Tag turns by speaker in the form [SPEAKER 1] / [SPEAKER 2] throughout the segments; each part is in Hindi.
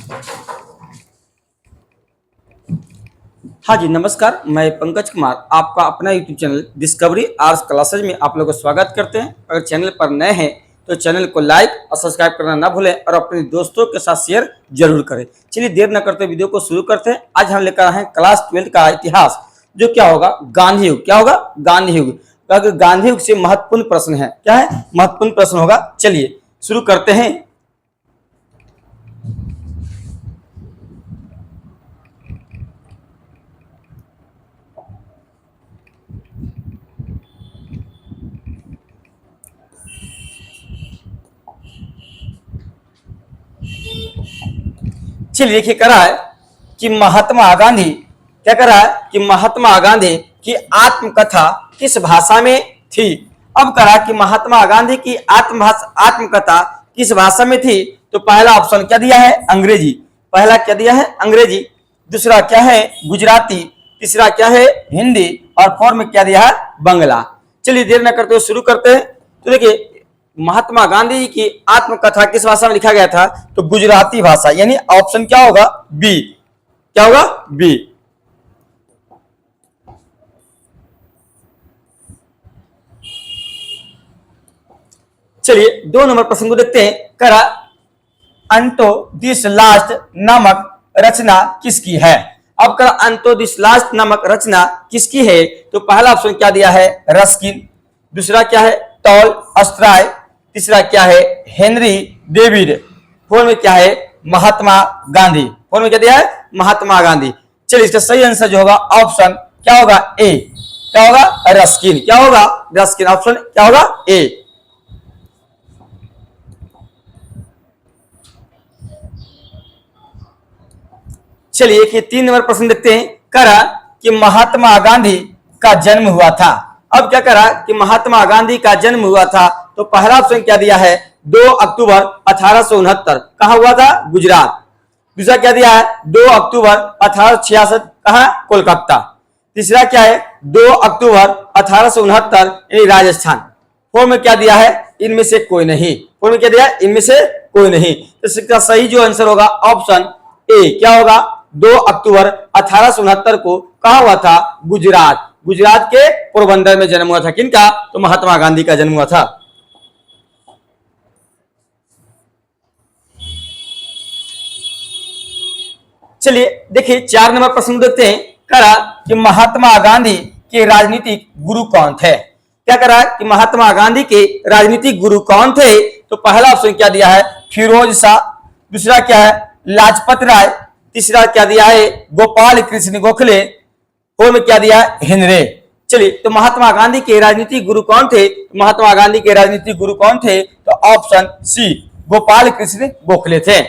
[SPEAKER 1] हाँ जी, नमस्कार। मैं पंकज कुमार आपका अपना YouTube channel discovery arts classes में आप लोगों का स्वागत करते हैं। अगर चैनल पर नए हैं तो चैनल को लाइक और सब्सक्राइब करना ना भूलें और अपने दोस्तों के साथ शेयर जरूर करें। चलिए देर न करते वीडियो को शुरू करते हैं। आज हम लेकर आए हैं क्लास 12 का इतिहास, जो क्या होगा, गांधी युग। क्या होगा? गांधी युग। अगर गांधी युग से महत्वपूर्ण प्रश्न है, क्या है? महत्वपूर्ण प्रश्न होगा। चलिए शुरू करते हैं। चलिए देखिए, करा है कि महात्मा गांधी क्या करा है कि महात्मा गांधी की आत्मकथा किस भाषा में थी। अब करा कि महात्मा गांधी की आत्मकथा किस भाषा में थी। तो पहला ऑप्शन क्या दिया है? अंग्रेजी। पहला क्या दिया है? अंग्रेजी। दूसरा क्या है? गुजराती। तीसरा क्या है? हिंदी। और फोर्थ में क्या दिया है? बंगला। चलिए देर न करते हुए शुरू करते हैं। तो देखिए, महात्मा गांधी की आत्मकथा किस भाषा में लिखा गया था? तो गुजराती भाषा, यानी ऑप्शन क्या होगा? बी। क्या होगा? बी। चलिए 2 नंबर प्रश्न को देखते हैं। करा अंटो दिस लास्ट नामक रचना किसकी है। अब करा अंटो दिस लास्ट नामक रचना किसकी है। तो पहला ऑप्शन क्या दिया है? रस्किन। दूसरा क्या है? टॉल स्ट्रॉय। तीसरा क्या है? Henry David. फोर्थ में क्या है? महात्मा गांधी। फोर्थ में क्या दिया है? महात्मा गांधी। चलिए इसका सही आंसर जो होगा ऑप्शन क्या होगा? ए। क्या होगा? रस्किन। क्या होगा? रस्किन। ऑप्शन क्या होगा? ए। चलिए एक 3 नंबर प्रश्न देखते हैं। करा कि महात्मा गांधी का जन्म हुआ था। अब क्या करा कि महात्मा गांधी का जन्म हुआ था। तो पहला ऑप्शन क्या दिया है? 2 अक्टूबर 1869। कहां हुआ था? गुजरात। दूसरा क्या दिया है? 2 अक्टूबर 1866। कहां? कोलकाता। तीसरा क्या है? 2 अक्टूबर 1869 यानी राजस्थान। फोर्थ में क्या दिया है? इनमें से कोई नहीं। फोर्थ में क्या दिया है? इनमें से कोई नहीं। तो इसका सही जो आंसर होगा ऑप्शन ए। क्या होगा? 2 अक्टूबर 1869 को कहा हुआ था? गुजरात। गुजरात के पोरबंदर में जन्म हुआ था। किनका? तो महात्मा गांधी का जन्म हुआ था। चलिए देखिए 4 नंबर प्रश्न देखते हैं। करा कि महात्मा गांधी के राजनीतिक गुरु कौन थे। क्या करा कि महात्मा गांधी के राजनीतिक गुरु कौन थे। तो पहला ऑप्शन क्या दिया है? फिरोज शाह। दूसरा क्या है? लाजपत राय। तीसरा क्या दिया है? गोपाल कृष्ण गोखले। फोर्थ में क्या दिया है? हेनरे। चलिए तो महात्मा गांधी के राजनीतिक गुरु कौन थे? महात्मा गांधी के राजनीतिक गुरु कौन थे? तो ऑप्शन सी, गोपाल कृष्ण गोखले थे।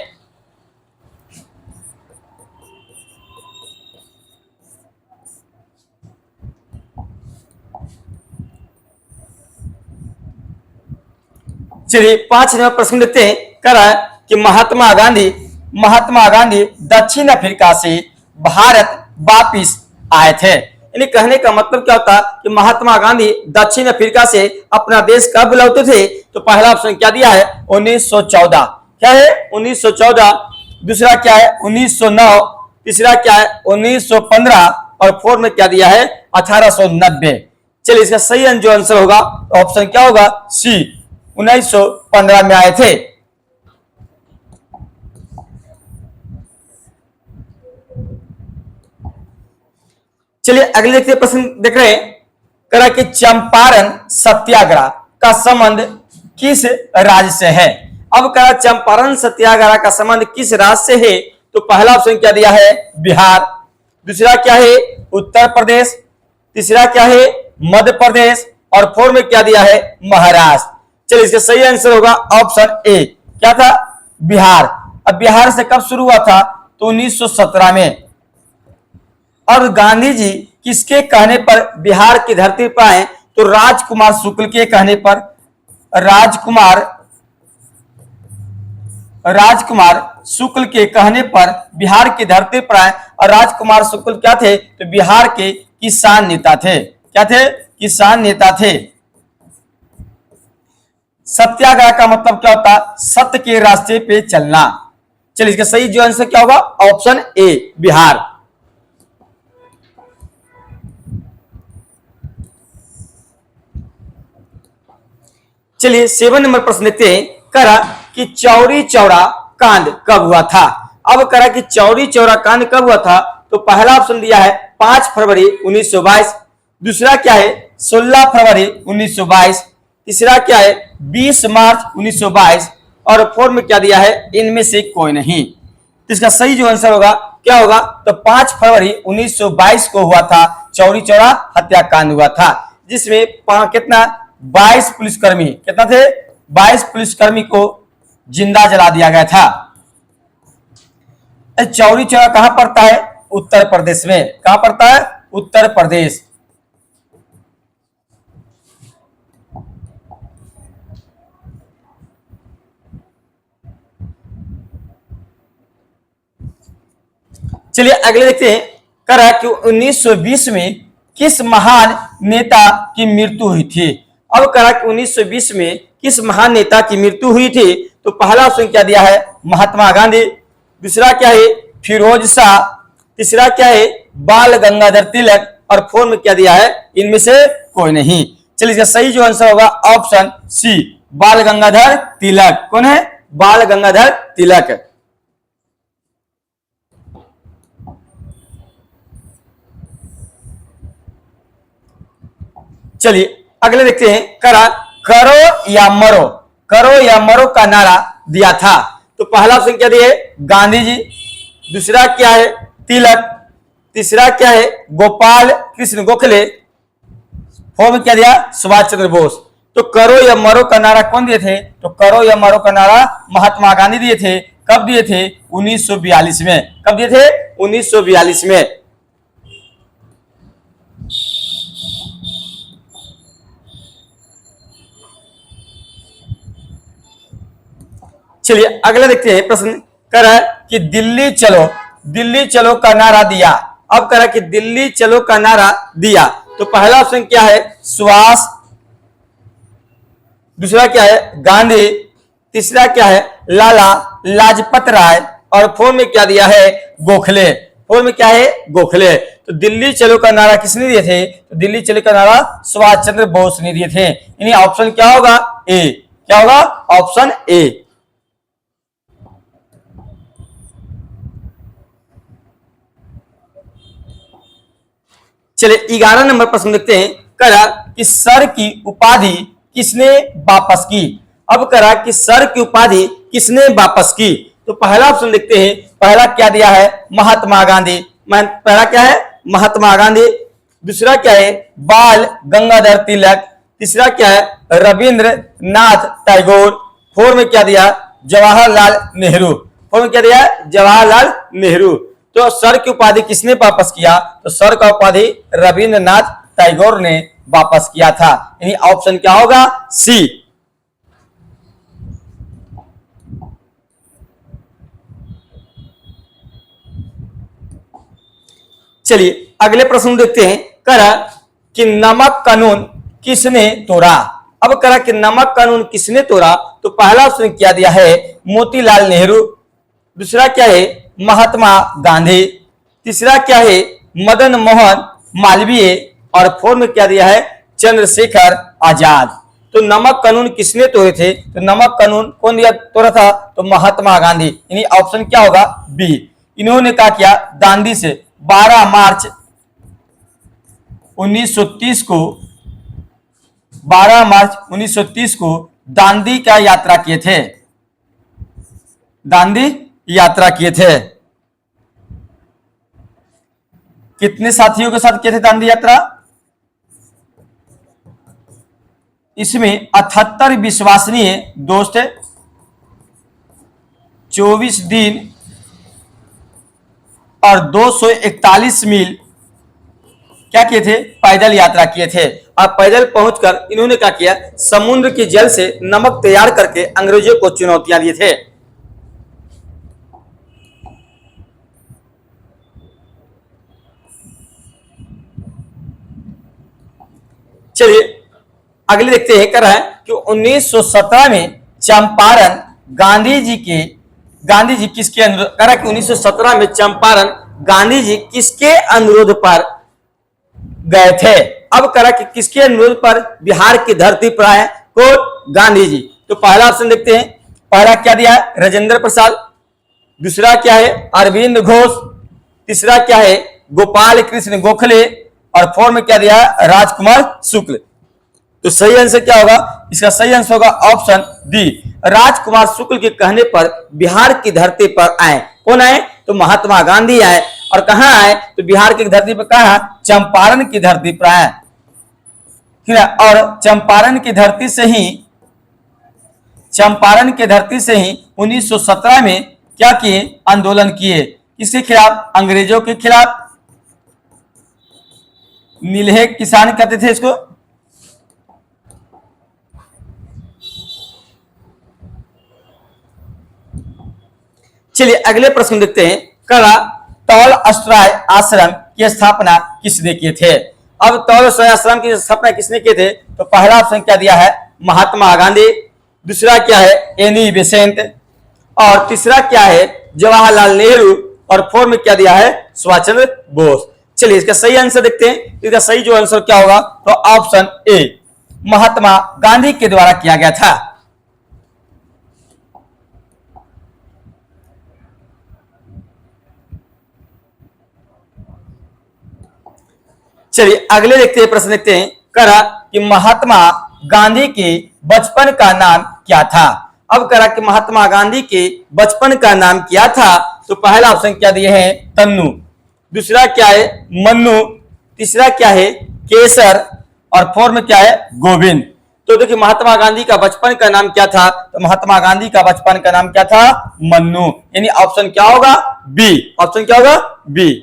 [SPEAKER 1] चलिए 5 नंबर प्रश्न देखते हैं। कह रहा है कि महात्मा गांधी दक्षिण अफ्रीका से भारत वापिस आए थे। यानी कहने का मतलब क्या होता? कि महात्मा गांधी दक्षिण अफ्रीका से अपना देश कब लौटे थे। तो पहला ऑप्शन क्या दिया है? 1914। क्या है? 1914। दूसरा क्या है? 1909। तीसरा क्या है? 1915। और फोर्थ में क्या दिया है? 1890। चलिए इसका सही जो आंसर होगा ऑप्शन क्या होगा? सी, 1915 में आए थे। चलिए अगले देखते प्रश्न देख रहे हैं। करा कि चंपारण सत्याग्रह का संबंध किस राज्य से है। अब करा चंपारण सत्याग्रह का संबंध किस राज्य से है। तो पहला ऑप्शन क्या दिया है? बिहार। दूसरा क्या है? उत्तर प्रदेश। तीसरा क्या है? मध्य प्रदेश। और फोर्थ में क्या दिया है? महाराष्ट्र। चलिए इसका सही आंसर होगा ऑप्शन ए। क्या था? बिहार। अब बिहार से कब शुरू हुआ था? तो 1917 में। और गांधी जी किसके कहने पर बिहार की धरती पर आए? तो राजकुमार शुक्ल के कहने पर। राजकुमार शुक्ल के कहने पर बिहार की धरती पर आए। और राजकुमार शुक्ल क्या थे? तो बिहार के किसान नेता थे। क्या थे? किसान नेता थे। सत्याग्रह का मतलब क्या होता? सत्य के रास्ते पे चलना। चलिए इसका सही जो आंसर क्या होगा, ऑप्शन ए बिहार। चलिए 7 नंबर प्रश्न देखते हैं। करा कि चौरी चौरा कांड कब हुआ था। अब करा कि चौरी चौरा कांड कब हुआ था, तो पहला ऑप्शन दिया है 5 फरवरी 1922, दूसरा क्या है 16 फरवरी 1922, तीसरा क्या है 20 मार्च 1922 और फोर्थ में क्या दिया है, इनमें से कोई नहीं। तो इसका सही जो आंसर होगा क्या होगा, तो 5 फरवरी 1922 को हुआ था चौरी चौरा हत्याकांड हुआ था, जिसमें कितना 22 पुलिसकर्मी, कितना थे 22 पुलिसकर्मी को जिंदा जला दिया गया था। चौरी चौरा कहां पड़ता है, उत्तर प्रदेश में। कहां पड़ता है, उत्तर प्रदेश। चलिए अगले देखते हैं। करा कि 1920 में किस महान नेता की मृत्यु हुई थी। अब करा कि 1920 में किस महान नेता की मृत्यु हुई थी, तो पहला ऑप्शन क्या दिया है महात्मा गांधी, दूसरा क्या है फिरोज शाह, तीसरा क्या है बाल गंगाधर तिलक और फोर्थ में क्या दिया है, इनमें से कोई नहीं। चलिए इसका सही जो आंसर होगा ऑप्शन सी बाल गंगाधर तिलक। कौन है, बाल गंगाधर तिलक। चलिए अगले देखते हैं। करा करो या मरो, करो या मरो का नारा दिया था, तो पहला ऑप्शन क्या दिया है गांधी जी, दूसरा क्या है तिलक, तीसरा क्या है गोपाल कृष्ण गोखले, फोर्थ में क्या दिया सुभाष चंद्र बोस। तो करो या मरो का नारा कौन दिए थे, तो करो या मरो का नारा महात्मा गांधी दिए थे। कब दिए थे, 1942 में। कब दिए थे, 1942 में। चलिए अगला देखते हैं प्रश्न। करा कि दिल्ली चलो का नारा दिया। अब करा कि दिल्ली चलो का नारा दिया, तो पहला ऑप्शन क्या है सुभाष, दूसरा क्या है गांधी, तीसरा क्या है लाला लाजपत राय और फोर्थ में क्या दिया है गोखले। फोर्थ में क्या है गोखले। तो दिल्ली चलो का नारा किसने दिए थे, तो दिल्ली चलो का नारा सुभाष चंद्र बोस ने दिए थे। यानी ऑप्शन क्या होगा ए, क्या होगा ऑप्शन ए। चलिए 11 नंबर प्रश्न देखते हैं। करा कि सर की उपाधि किसने वापस की। अब करा कि सर की उपाधि किसने वापस की, तो पहला ऑप्शन देखते हैं। पहला क्या दिया है महात्मा गांधी, पहला क्या है महात्मा गांधी, दूसरा क्या है बाल गंगाधर तिलक, तीसरा क्या है रविंद्रनाथ टैगोर, फोर्थ में क्या दिया जवाहरलाल नेहरू। फोर्थ में क्या दिया जवाहरलाल नेहरू। तो सर की उपाधि किसने वापस किया, तो सर का उपाधि रविंद्रनाथ टैगोर ने वापस किया था। यानी ऑप्शन क्या होगा सी। चलिए अगले प्रश्न देखते हैं। करा कि नमक कानून किसने तोड़ा। अब करा कि नमक कानून किसने तोड़ा, तो पहला ऑप्शन क्या दिया है मोतीलाल नेहरू, दूसरा क्या है महात्मा गांधी, तीसरा क्या है मदन मोहन मालवीय और फोर्थ में क्या दिया है चंद्रशेखर आजाद। तो नमक कानून किसने तोड़े थे, तो नमक कानून कौन दिया तोड़ा था, तो महात्मा गांधी। यानी ऑप्शन क्या होगा बी। इन्होंने क्या किया दांडी से 12 मार्च 1930 को 12 मार्च 1930 को दांडी का यात्रा किए थे, दांडी यात्रा किए थे। कितने साथियों के साथ किए थे दांडी यात्रा, इसमें 78 विश्वसनीय दोस्त, 24 दिन और 241 मील क्या किए थे पैदल यात्रा किए थे। और पैदल पहुंचकर इन्होंने क्या किया समुद्र के जल से नमक तैयार करके अंग्रेजों को चुनौतियां दिए थे। चलिए अगले देखते हैं। कर रहा है कि 1917 में चंपारण गांधी जी के गांधी जी किसके अनुरोध करा कि 1917 में चंपारण गांधी जी किसके अनुरोध पर गए थे। अब करा कि किसके अनुरोध पर बिहार की धरती पर आए, कौन, गांधी जी। तो पहला ऑप्शन देखते हैं, पहला क्या दिया है, राजेंद्र प्रसाद, दूसरा क्या है, अरविंद घोष, तीसरा क्या है, गोपाल कृष्ण गोखले, और फोर्थ में क्या दिया है, राजकुमार शुक्ल। तो सही आंसर क्या होगा, इसका सही आंसर होगा ऑप्शन डी, राजकुमार शुक्ल के कहने पर बिहार की धरती पर आए। कौन आए, तो महात्मा गांधी आए। और कहां आए, तो बिहार की धरती पर कहा, चंपारण की धरती पर आए। ठीक है, और चंपारण की धरती से ही 1917 में क्या किए, आंदोलन किए, किसके खिलाफ, अंग्रेजों के खिलाफ। नीलहे किसान कहते थे इसको। चलिए अगले प्रश्न देखते हैं, करा तौल अष्टराय आश्रम की स्थापना किसने किए थे। अब तौल अष्टराय आश्रम की स्थापना किसने किए थे, तो पहला ऑप्शन क्या दिया है, महात्मा गांधी, दूसरा क्या है, एनी बेसेंट, और तीसरा क्या है, जवाहरलाल नेहरू, और फोर्थ में क्या दिया है, सुभाष चंद्र बोस। चलिए इसका सही आंसर देखते हैं, इसका सही जो आंसर क्या होगा, तो ऑप्शन ए, महात्मा गांधी के द्वारा किया गया था। चलिए अगले देखते हैं, प्रश्न देखते हैं, करा कि महात्मा गांधी के बचपन का नाम क्या था। अब करा कि महात्मा गांधी के बचपन का नाम क्या था, तो पहला ऑप्शन क्या दिए हैं, तन्नू, दूसरा क्या है, मन्नू, तीसरा क्या है, केसर, और फोर्थ में क्या है, गोविंद। तो देखिए महात्मा गांधी का बचपन का नाम क्या था, तो महात्मा गांधी का बचपन का नाम क्या था, मन्नू, यानी ऑप्शन क्या होगा, बी, ऑप्शन क्या होगा, बी।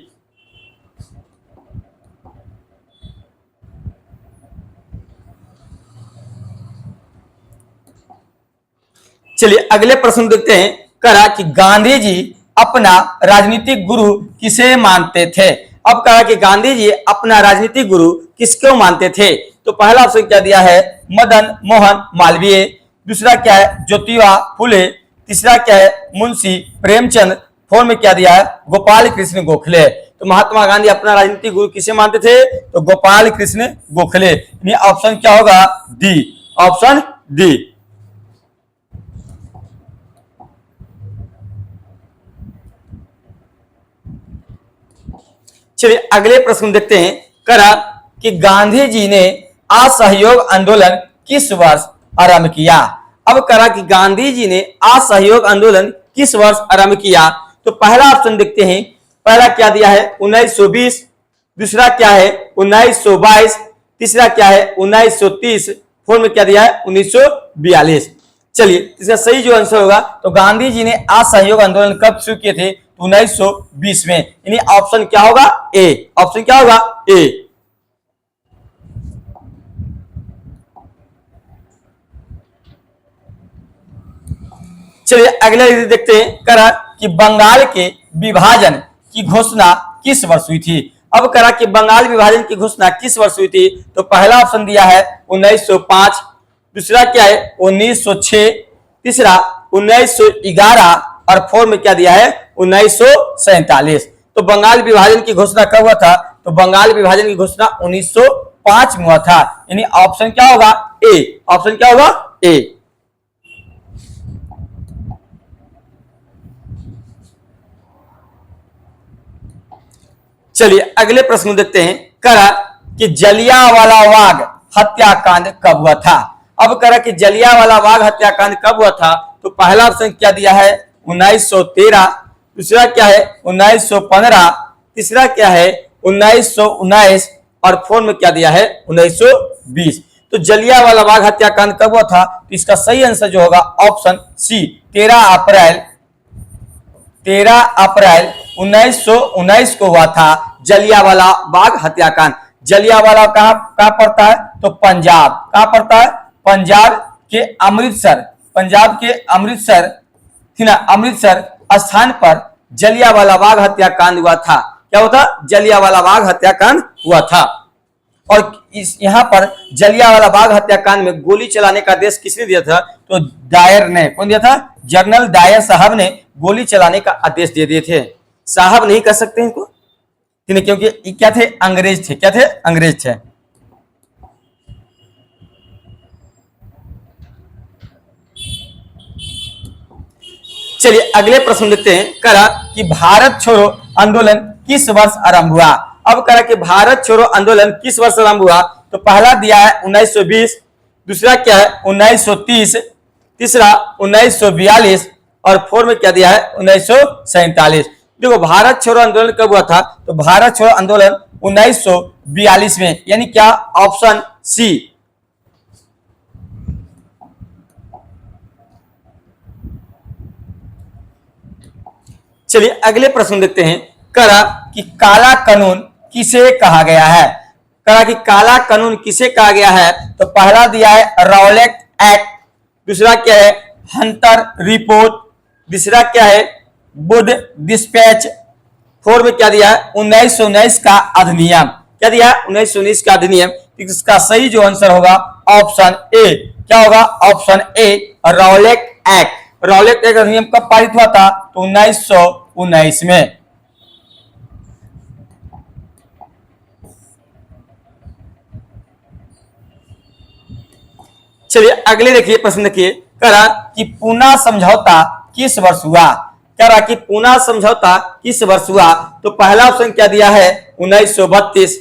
[SPEAKER 1] चलिए अगले प्रश्न देखते हैं, करा कि गांधी जी अपना राजनीतिक गुरु किसे मानते थे। अब कहा कि गांधी जी अपना राजनीतिक गुरु किसको मानते थे, तो पहला ऑप्शन क्या दिया है, मदन मोहन मालवीय, दूसरा क्या है, ज्योतिबा फुले, तीसरा क्या है, मुंशी प्रेमचंद, फोर्थ में क्या दिया है, गोपाल कृष्ण गोखले। तो महात्मा गांधी अपना राजनीतिक गुरु किसे मानते थे, तो गोपाल कृष्ण गोखले, यानी ऑप्शन क्या होगा, डी, ऑप्शन डी। चलिए अगले प्रश्न देखते हैं, करा कि गांधी जी ने असहयोग आंदोलन किस वर्ष आरंभ किया। अब करा कि गांधी जी ने असहयोग आंदोलन किस वर्ष आरंभ किया, तो पहला ऑप्शन देखते हैं, पहला क्या दिया है, 1920, दूसरा क्या है, 1922, तीसरा क्या है, 1930, फोर्थ में क्या दिया है, 1942। चलिए इसका सही जो आंसर होगा, तो गांधी जी ने असहयोग आंदोलन कब शुरू किए थे, 1920 में, यानी ऑप्शन क्या होगा, ए, ऑप्शन क्या होगा, ए। चलिए अगले देखते हैं, करा कि बंगाल के विभाजन की घोषणा किस वर्ष हुई थी। अब करा कि बंगाल विभाजन की घोषणा किस वर्ष हुई थी, तो पहला ऑप्शन दिया है 1905, दूसरा क्या है 1906, तीसरा 1911, और फोर्थ में क्या दिया है 1947। तो बंगाल विभाजन की घोषणा कब हुआ था, तो बंगाल विभाजन की घोषणा 1905 में हुआ था, यानी ऑप्शन क्या होगा, ए, ऑप्शन क्या होगा, ए। चलिए अगले प्रश्न देखते हैं, करा कि जलियांवाला बाग हत्याकांड कब हुआ था। अब करा कि जलियांवाला बाग हत्याकांड कब हुआ था, तो पहला ऑप्शन क्या दिया है 1913, दूसरा क्या है 1915, तीसरा क्या है 1919, और फोर्थ में क्या दिया है 1920। तो जलियांवाला बाग हत्याकांड कब हुआ था, तो इसका सही आंसर जो होगा ऑप्शन सी, 13 अप्रैल 1919 को हुआ था जलियांवाला बाग हत्याकांड। जलियांवाला कहां पड़ता है, तो पंजाब, कहां पड़ता है, पंजाब के अमृतसर स्थान पर जलियांवाला बाग हत्याकांड हुआ था। क्या हुआ था, जलियांवाला बाग हत्याकांड हुआ था। और इस यहाँ पर जलियांवाला बाग हत्याकांड में गोली चलाने का आदेश किसने दिया था, तो तो डायर ने, कौन दिया था? जनरल डायर साहब ने गोली चलाने का आदेश दे दिए थे। साहब नहीं कर सकते इनको, क्योंकि ये क्या थे? अंग्रेज थे। क्या थे? अंग्रेज थे। चलिए अगले प्रश्न देखते हैं। करा कि भारत छोड़ो आंदोलन किस वर्ष आरंभ हुआ? अब करा कि भारत छोड़ो आंदोलन किस वर्ष आरंभ हुआ? तो पहला दिया है 1920, दूसरा क्या है 1930, तीसरा 1942 और फोर में क्या दिया है 1947। देखो भारत छोड़ो आंदोलन कब हुआ था? तो भारत छोड़ो आंदोलन 1942 में, यानी क्या? Option C. चलिए अगले प्रश्न देखते हैं। करा कि काला कानून किसे कहा गया है? करा कि काला कानून किसे कहा गया है? तो पहला दिया है रॉलेट एक्ट, दूसरा क्या है हंटर रिपोर्ट, तीसरा क्या है बुड डिस्पैच, फोर में क्या दिया है 1919 का अधिनियम। क्या दिया है? 1919 का अधिनियम। इसका सही जो आंसर होगा ऑप्शन ए। क्या होगा? Option A Rowlatt act. Rowlatt act अधिनियम कब पारित हुआ था? तो 1919 में। चलिए अगले देखिए प्रश्न देखिए। करा कि पूना समझौता किस वर्ष हुआ? करा कि पूना समझौता किस वर्ष हुआ? तो पहला ऑप्शन क्या दिया है 1932,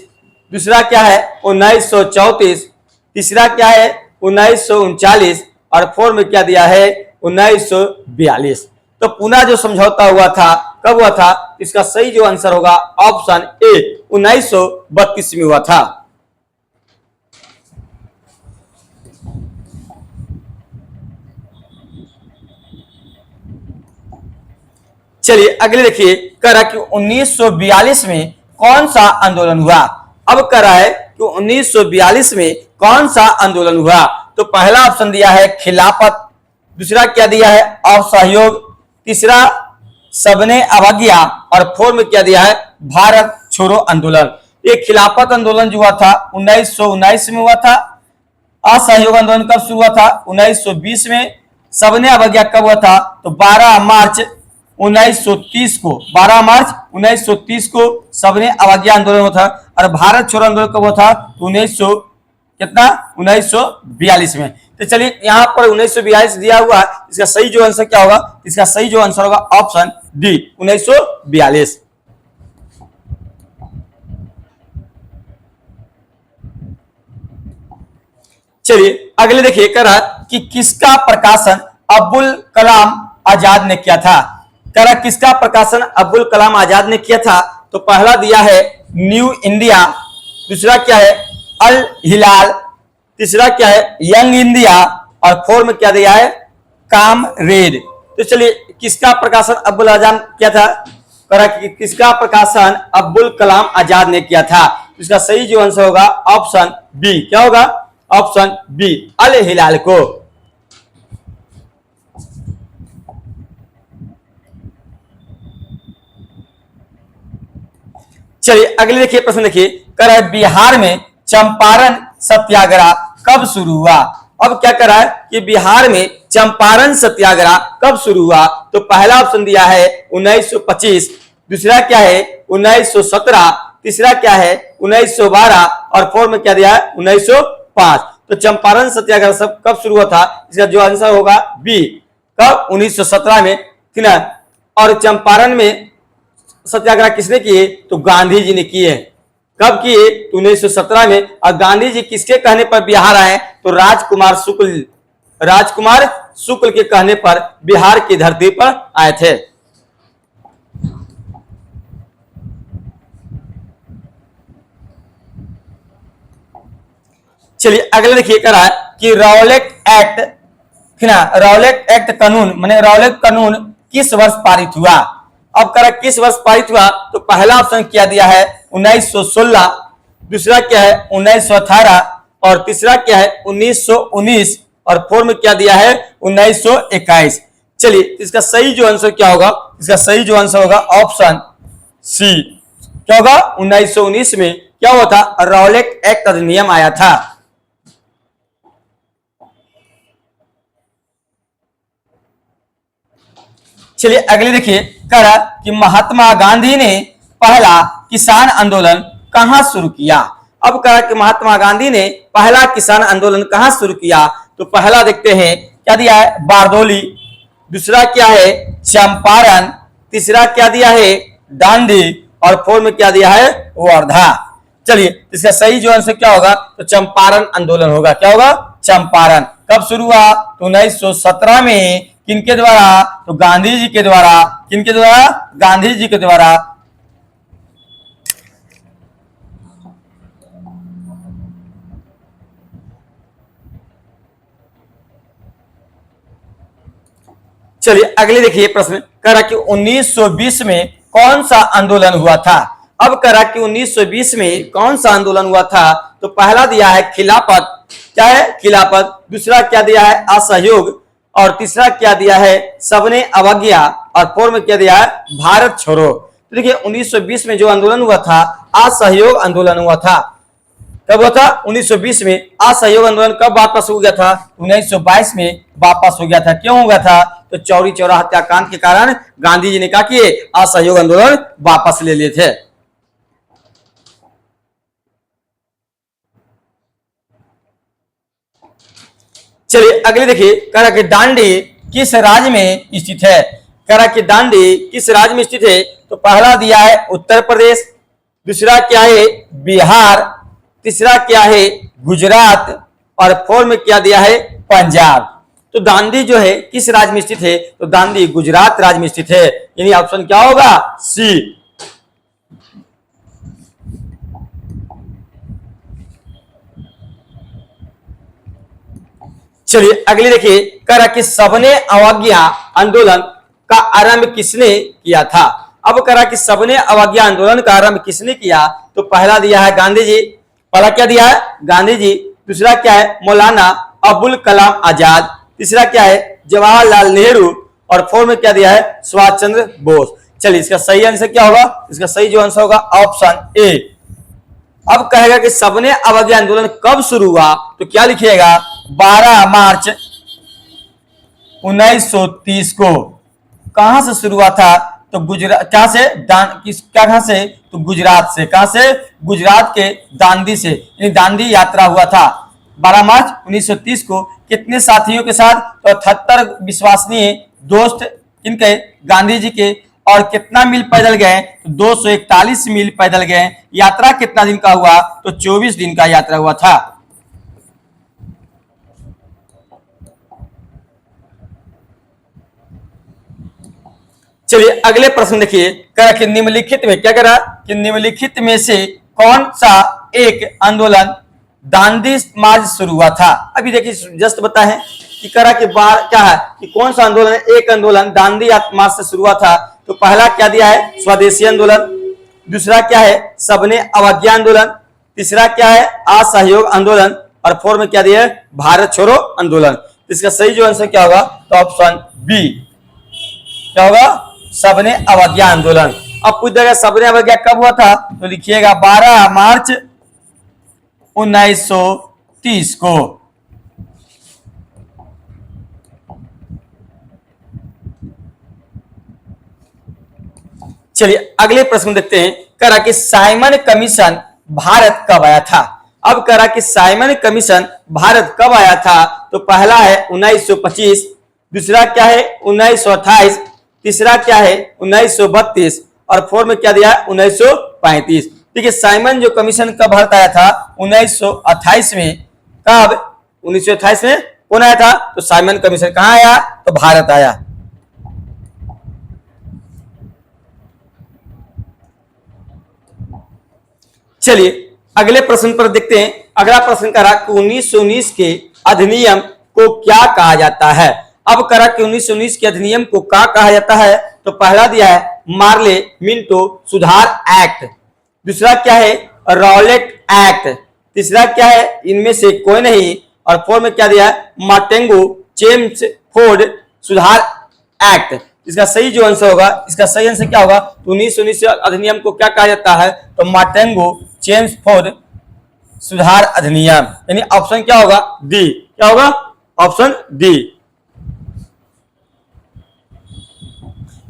[SPEAKER 1] दूसरा क्या है 1934, तीसरा क्या है 1939 और फोर में क्या दिया है 1942। तो पूना जो समझौता हुआ था कब हुआ था? इसका सही जो आंसर होगा ऑप्शन ए 1932 में हुआ था। चलिए अगले देखिए। कह रहा कि 1942 में कौन सा आंदोलन हुआ? अब कह रहा है कि 1942 में कौन सा आंदोलन हुआ? तो पहला ऑप्शन दिया है खिलाफत, दूसरा क्या दिया है असहयोग, तीसरा सबने अवज्ञा और फोर में क्या दिया है भारत छोड़ो आंदोलन। ये खिलाफत आंदोलन जो हुआ था 1919 में हुआ था। असहयोग आंदोलन कब शुरू हुआ था? 1920 में। सबने अवज्ञा कब हुआ था? तो 12 मार्च 1930 को, 12 मार्च 1930 को सबने अवज्ञा आंदोलन हुआ था। और भारत छोड़ो आंदोलन कब हुआ था? तो 1942 में। तो चलिए यहां पर 1942 दिया हुआ है, इसका सही जो आंसर क्या होगा? इसका सही जो आंसर होगा ऑप्शन डी 1942। चलिए अगले देखिए। कह रहा कि किसका प्रकाशन अब्दुल कलाम आजाद ने किया था? कह रहा किसका प्रकाशन अब्दुल कलाम आजाद ने किया था? तो पहला दिया है न्यू इंडिया, दूसरा क्या है अल हिलाल, तीसरा क्या है यंग इंडिया और फोर में क्या दिया है कामरेड। तो चलिए किसका प्रकाशन अब्दुल आजाद किया था? कह रहा कि किसका प्रकाशन अब्दुल कलाम आजाद ने किया था? इसका सही जो आंसर होगा ऑप्शन बी। क्या होगा? ऑप्शन बी अल हिलाल को। चलिए अगले देखिए प्रश्न देखिए। कह रहा है बिहार में चंपारण सत्याग्रह कब शुरू हुआ? अब क्या कर रहा है कि बिहार में चंपारण सत्याग्रह कब शुरू हुआ? तो पहला ऑप्शन दिया है 1925, दूसरा क्या है 1917, तीसरा क्या है 1912 और फोर में क्या दिया है 1905। तो चंपारण सत्याग्रह सब कब शुरू हुआ था? इसका जो आंसर होगा बी। कब? 1917 में, ठीक ना। और चंपारण में सत्याग्रह किसने किए? तो गांधी जी ने किए। कब किए? तो 1917 में। और गांधी जी किसके कहने पर बिहार आए? तो राजकुमार शुक्ल के कहने पर बिहार की धरती पर आए थे। चलिए अगले देखिए। कह रहा है कि रॉलेट एक्ट, रॉलेट एक्ट कानून माने रॉलेट कानून किस वर्ष पारित हुआ? अब कह रहा किस वर्ष पारित हुआ? तो पहला ऑप्शन क्या दिया है 1916, दूसरा क्या है 1918 और तीसरा क्या है 1919 और फोर में क्या दिया है 1921। चलिए इसका सही जो आंसर क्या होगा? इसका सही जो आंसर होगा ऑप्शन सी। क्या होगा? 1919 में क्या हुआ था? रॉलेट एक्ट अधिनियम आया था। चलिए अगले देखिए, कह रहा कि महात्मा गांधी ने पहला किसान आंदोलन कहां शुरू किया। अब कह रहा कि महात्मा गांधी ने पहला किसान आंदोलन कहां शुरू किया, तो पहला देखते हैं क्या दिया है, बारदौली, दूसरा क्या है चंपारण, तीसरा क्या दिया है दांडी, और फोर्थ में क्या दिया है वर्धा। चलिए इसका सही जो आंसर क्या होगा, तो चंपारण आंदोलन होगा। क्या होगा, चंपारण। कब शुरू हुआ, तो 1917 में। किनके द्वारा, तो गांधी जी के द्वारा। किनके द्वारा, गांधी जी के द्वारा। चलिए अगले देखिए प्रश्न, कह रहा कि 1920 में कौन सा आंदोलन हुआ था। अब कह रहा कि 1920 में कौन सा आंदोलन हुआ था, तो पहला दिया है खिलाफत, क्या है खिलाफत, दूसरा क्या दिया है असहयोग, और तीसरा क्या दिया है सबने अवज्ञा, और फोर्थ में क्या दिया है भारत छोड़ो। तो देखिए 1920 में जो आंदोलन हुआ था असहयोग आंदोलन हुआ था। कब हुआ था, 1920 में। असहयोग आंदोलन कब वापस हो गया था, 1922 में वापस हो गया था। क्यों हो गया था, तो चौरी चौरा हत्याकांड के कारण गांधी जी ने कहा कि असहयोग आंदोलन वापस ले लिए थे। चलिए अगले देखिए, कह रहा कि दांडी किस राज्य में स्थित है। कह रहा कि दांडी किस राज्य में स्थित है, तो पहला दिया है उत्तर प्रदेश, दूसरा क्या है बिहार, तीसरा क्या है गुजरात, और फोर्थ में क्या दिया है पंजाब। तो दांडी जो है किस राज्य में स्थित है, तो दांडी गुजरात राज्य में स्थित है। यानी ऑप्शन क्या होगा, सी। चलिए अगले देखिए, कह रहा कि सबने अवज्ञा आंदोलन का आरंभ किसने किया था। अब कह रहा कि सबने अवज्ञा आंदोलन का आरंभ किसने किया, तो पहला दिया है गांधी जी। पहला क्या दिया है गांधी जी, दूसरा क्या है मौलाना अबुल कलाम आजाद, तीसरा क्या है जवाहरलाल नेहरू, और फोर्थ में क्या दिया है सुभाष चंद्र बोस। चलिए इसका सही आंसर क्या होगा, इसका सही जो आंसर होगा ऑप्शन ए। अब कहेगा कि सबने अवज्ञा आंदोलन कब शुरू हुआ, तो क्या लिखिएगा 12 मार्च 1930 को। कहां से शुरू हुआ था, तो गुजरात, क्या से कहां से, तो गुजरात से। कहां से, गुजरात के दांडी से, यानी दांडी यात्रा हुआ था 12 मार्च 1930 को। कितने साथियों के साथ, तो 78 विश्वसनीय दोस्त इनके गांधी जी के, और कितना मील पैदल गए, तो 241 मील पैदल गए। यात्रा कितना दिन का हुआ, तो 24 दिन का यात्रा हुआ था। चलिए अगले प्रश्न देखिए, कह रहा कि निम्नलिखित में क्या कह रहा कि निम्नलिखित में से कौन सा एक आंदोलन दांडी मार्च शुरू हुआ था। अभी देखिए जस्ट बता है कि कह रहा कि क्या है कि कौन सा आंदोलन, एक आंदोलन दांडी मार्च से शुरू हुआ था। तो पहला क्या दिया है स्वदेशी आंदोलन, दूसरा क्या है सबने अवज्ञा आंदोलन, तीसरा क्या है असहयोग आंदोलन, और फोर्थ में क्या दिया है भारत छोड़ो आंदोलन। इसका सही जो आंसर क्या होगा, तो ऑप्शन बी क्या होगा सबने अवज्ञा आंदोलन। अब पूछ देगा सबने अवज्ञा कब हुआ था, तो लिखिएगा 12 मार्च 1930 को। चलिए अगले प्रश्न देखते हैं, कह रहा कि साइमन कमीशन भारत कब आया था। अब कह रहा कि साइमन कमीशन भारत कब आया था, तो पहला है 1925, दूसरा क्या है 1928, तीसरा क्या है 1932, और फोर्थ में क्या दिया है 1935। देखिए साइमन जो कमीशन कब भारत आया था 1928 में। कब 1928 में कौन आया था, तो साइमन कमीशन कहां आया, तो भारत आया। चलिए अगले प्रश्न पर देखते हैं। अगला प्रश्न करा कि 1919 के अधिनियम को क्या कहा जाता है। अब करा कि 1919 के अधिनियम को क्या कहा जाता है, तो पहला दिया है मार्ले मिंटो सुधार एक्ट, दूसरा क्या है रॉलेट एक्ट, तीसरा क्या है इनमें से कोई नहीं, और फोर्थ में क्या दिया है मार्टेंगो चेम्सफोर्ड सुधार एक्ट। इसका सही जो आंसर होगा, इसका सही आंसर क्या होगा, 1919 अधिनियम को क्या कहा जाता है, तो मार्टेंगो चेम्सफोर्ड सुधार अधिनियम। यानी ऑप्शन क्या होगा डी, क्या होगा ऑप्शन डी।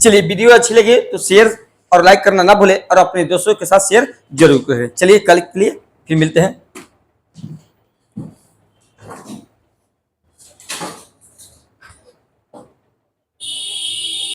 [SPEAKER 1] चलिए वीडियो अच्छी लगी तो शेयर और लाइक करना ना भूले और अपने दोस्तों के साथ शेयर जरूर करें। चलिए कल के लिए फिर मिलते हैं।